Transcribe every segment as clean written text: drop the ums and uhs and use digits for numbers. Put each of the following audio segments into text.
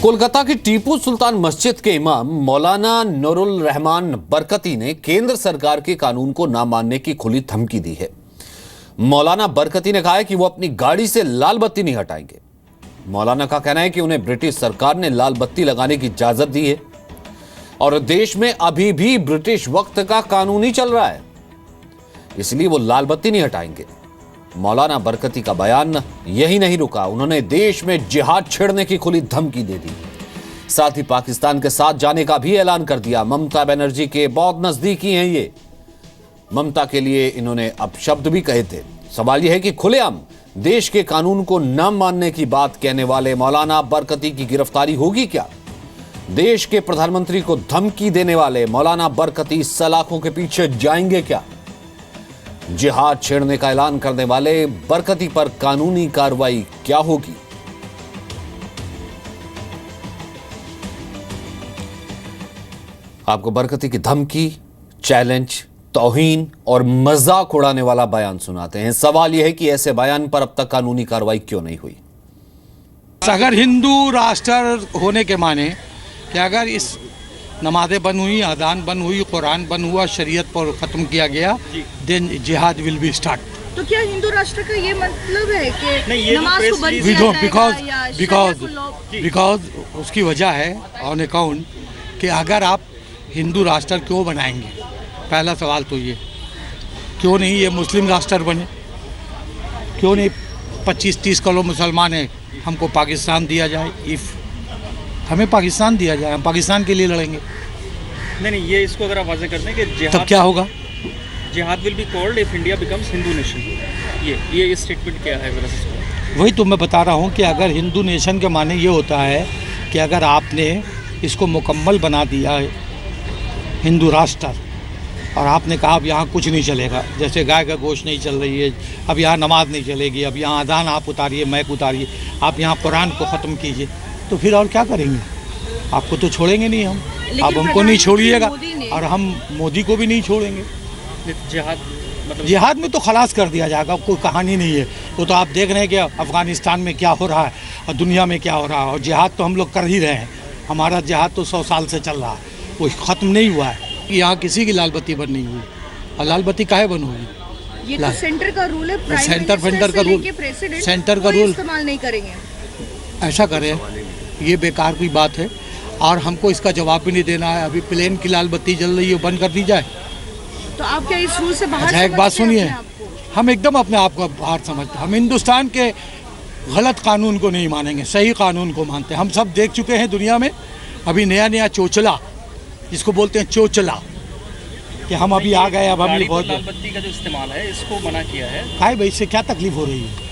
कोलकाता की टीपू सुल्तान मस्जिद के इमाम मौलाना नूरुल रहमान बरकती ने केंद्र सरकार के कानून को न मानने की खुली धमकी दी है। मौलाना बरकती ने कहा है कि वो अपनी गाड़ी से लाल बत्ती नहीं हटाएंगे। मौलाना का कहना है कि उन्हें ब्रिटिश सरकार ने लाल बत्ती लगाने की इजाजत दी है और देश में अभी भी ब्रिटिश वक्त का कानून ही चल रहा है, इसलिए वो लाल बत्ती नहीं हटाएंगे। मौलाना बरकती का बयान यही नहीं रुका, उन्होंने देश में जिहाद छेड़ने की खुली धमकी दे दी। साथ ही पाकिस्तान के साथ जाने का भी ऐलान कर दिया। ममता बनर्जी के बहुत नजदीकी हैं ये। ममता के लिए इन्होंने अपशब्द भी कहे थे। सवाल यह है कि खुलेआम देश के कानून को न मानने की बात कहने वाले मौलाना बरकती की गिरफ्तारी होगी क्या? देश के प्रधानमंत्री को धमकी देने वाले मौलाना बरकती सलाखों के पीछे जाएंगे क्या? जिहाद छेड़ने का ऐलान करने वाले बरकती पर कानूनी कार्रवाई क्या होगी? आपको बरकती की धमकी, चैलेंज, तौहीन और मजाक उड़ाने वाला बयान सुनाते हैं। सवाल यह है कि ऐसे बयान पर अब तक कानूनी कार्रवाई क्यों नहीं हुई? अगर हिंदू राष्ट्र होने के माने कि अगर इस नमाज़ें बंद हुई, अजान बंद हुई, कुरान बंद हुआ, शरीयत पर ख़त्म किया गया, देन जिहाद विल बी स्टार्ट। तो क्या हिंदू राष्ट्र का ये मतलब है कि नमाज को बंद किया जाएगा? बिकॉज उसकी वजह है ऑन अकाउंट कि अगर आप हिंदू राष्ट्र क्यों बनाएंगे, पहला सवाल तो ये, क्यों नहीं ये मुस्लिम राष्ट्र बने? क्यों नहीं 25-30 करोड़ मुसलमान हैं, हमको पाकिस्तान दिया जाए? इफ़ हमें पाकिस्तान दिया जाए, हम पाकिस्तान के लिए लड़ेंगे। नहीं, ये इसको अगर आप वाज़ेह कर दें कि जिहाद, तब क्या होगा? जिहाद will be called if India becomes Hindu nation. ये स्टेटमेंट क्या है जरा से? वही तो मैं बता रहा हूँ कि अगर हिंदू नेशन के माने ये होता है कि अगर आपने इसको मुकम्मल बना दिया है हिंदू राष्ट्र और आपने कहा अब यहाँ कुछ नहीं चलेगा, जैसे गाय का गोश्त नहीं चल रही है, अब यहाँ नमाज नहीं चलेगी, अब यहाँ अजान आप उतारिए, मैक उतारिए, आप यहाँ कुरान को ख़त्म कीजिए, तो फिर और क्या करेंगे? आपको तो छोड़ेंगे नहीं हम, आप हमको नहीं छोड़िएगा और हम मोदी को भी नहीं छोड़ेंगे। जिहाद मतलब जिहाद में तो खलास कर दिया जाएगा, कोई कहानी नहीं है। वो तो आप देख रहे हैं कि अफ़गानिस्तान में क्या हो रहा है और दुनिया में क्या हो रहा है, और जिहाद तो हम लोग कर ही रहे हैं। हमारा जिहाद तो 100 साल से चल रहा है, वो ख़त्म नहीं हुआ है। यहाँ किसी की लाल बत्ती बंद नहीं हुई, और लाल बत्ती काहे बंद होगी? ये तो सेंटर का रूल है, सेंटर का रूल, सेंटर का रूल इस्तेमाल नहीं करेंगे। ऐसा करें, ये बेकार की बात है और हमको इसका जवाब भी नहीं देना है। अभी प्लेन की लाल बत्ती जल रही है, बंद कर दी जाए। तो आप क्या इस रूल से बाहर? अच्छा, एक बात सुनिए, हम एकदम अपने आप को बाहर समझते हैं। हम हिंदुस्तान के गलत कानून को नहीं मानेंगे, सही कानून को मानते हैं। हम सब देख चुके हैं दुनिया में, अभी नया नया चोचला, जिसको बोलते हैं चोचला, कि हम अभी आ गए, अब हम ये बहुत लाल बत्ती का जो इस्तेमाल है इसको मना किया है। भाई भाई इससे क्या तकलीफ हो रही है?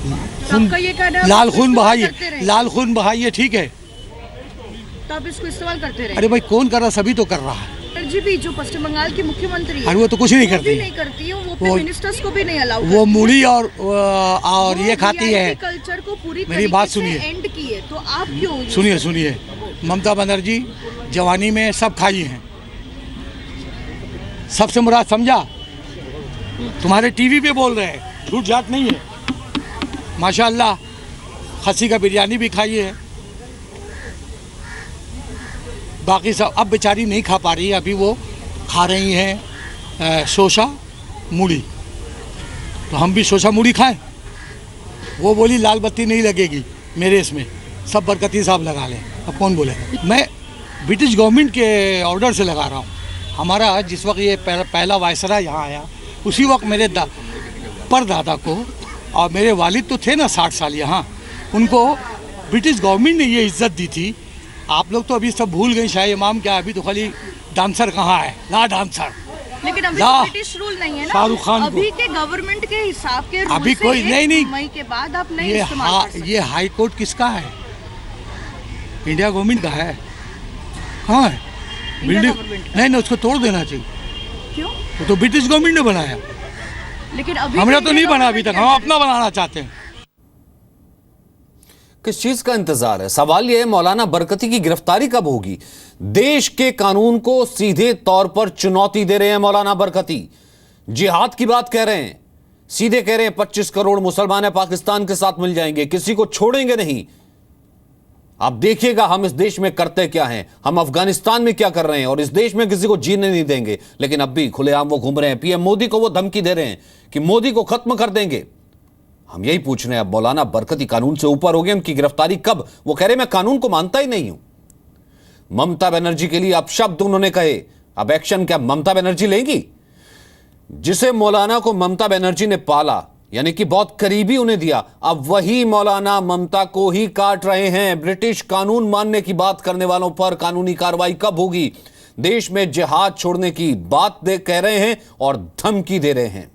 आपका ये कहना, लाल खून बहाइए, लाल खून बहाइए, ठीक है, तो आप इसको इस्तेमाल करते रहे। अरे भाई कौन कर रहा? सभी तो कर रहा है। जी भी जो पश्चिम बंगाल की मुख्यमंत्री है, अरे वो तो कुछ नहीं करती, नहीं करती है, वो अपने मिनिस्टर्स को भी नहीं अलाउ, वो मूली और ये खाती है। कल्चर को पूरी मेरी बात सुनिए, एंड की है, तो आप क्यों? सुनिए, ममता बनर्जी जवानी में सब खाई हैं, सबसे मुराद समझा। तुम्हारे टीवी पे बोल रहे हैं, झूठ जाट नहीं है। माशाअल्लाह खस्सी का बिरयानी भी खाई है, बाकी सब अब बेचारी नहीं खा पा रही है, अभी वो खा रही हैं शोशा मूढ़ी, तो हम भी शोशा मूढ़ी खाएं। वो बोली लाल बत्ती नहीं लगेगी मेरे इसमें, सब बरकती साहब लगा लें। अब कौन बोलेगा? मैं ब्रिटिश गवर्नमेंट के ऑर्डर से लगा रहा हूँ। हमारा जिस वक्त ये पहला वायसरा यहाँ आया, उसी वक्त मेरे परदादा को, और मेरे वालिद तो थे ना 60 साल यहाँ, उनको ब्रिटिश गवर्नमेंट ने ये इज्जत दी थी। आप लोग तो अभी सब भूल गए, शाह इमाम क्या, अभी तो खाली डांसर कहाँ है, ला डांसर। लेकिन अभी तो ब्रिटिश रूल नहीं है ना, शाहरुख खान अभी के गवर्नमेंट के हिसाब के रूल अभी से कोई नहीं, मई के बाद आप नहीं इस्तेमाल कर सकते। ये हाई कोर्ट किसका है? इंडिया गवर्नमेंट का है। कहाँ है बिल्डिंग? नहीं, उसको तोड़ देना चाहिए। क्यों? वो तो ब्रिटिश गवर्नमेंट ने बनाया, लेकिन अभी हमने तो नहीं बना अभी तक, हम अपना बनाना चाहते हैं। किस चीज का इंतजार है? सवाल यह है मौलाना बरकती की गिरफ्तारी कब होगी? देश के कानून को सीधे तौर पर चुनौती दे रहे हैं मौलाना बरकती, जिहाद की बात कह रहे हैं, सीधे कह रहे हैं 25 करोड़ मुसलमान पाकिस्तान के साथ मिल जाएंगे, किसी को छोड़ेंगे नहीं। आप देखिएगा हम इस देश में करते क्या हैं, हम अफगानिस्तान में क्या कर रहे हैं और इस देश में किसी को जीने नहीं देंगे। लेकिन अब भी खुलेआम वो घूम रहे हैं, पीएम मोदी को वो धमकी दे रहे हैं कि मोदी को खत्म कर देंगे। हम यही पूछ रहे हैं, अब मौलाना बरकती कानून से ऊपर हो गए, उनकी गिरफ्तारी कब? वो कह रहे मैं कानून को मानता ही नहीं हूं। ममता बनर्जी के लिए अपशब्द उन्होंने कहे, अब एक्शन क्या ममता बनर्जी लेंगी? जिसे मौलाना को ममता बनर्जी ने पाला, यानी कि बहुत करीबी उन्हें दिया, अब वही मौलाना ममता को ही काट रहे हैं। ब्रिटिश कानून मानने की बात करने वालों पर कानूनी कार्रवाई कब होगी? देश में जिहाद छोड़ने की बात कह रहे हैं और धमकी दे रहे हैं।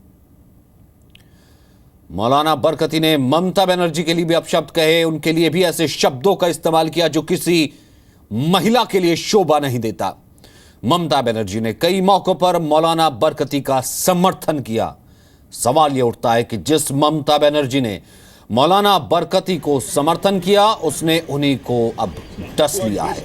मौलाना बरकती ने ममता बनर्जी के लिए भी अपशब्द कहे, उनके लिए भी ऐसे शब्दों का इस्तेमाल किया जो किसी महिला के लिए शोभा नहीं देता। ममता बनर्जी ने कई मौकों पर मौलाना बरकती का समर्थन किया। सवाल यह उठता है कि जिस ममता बनर्जी ने मौलाना बरकती को समर्थन किया, उसने उन्हीं को अब डस लिया है।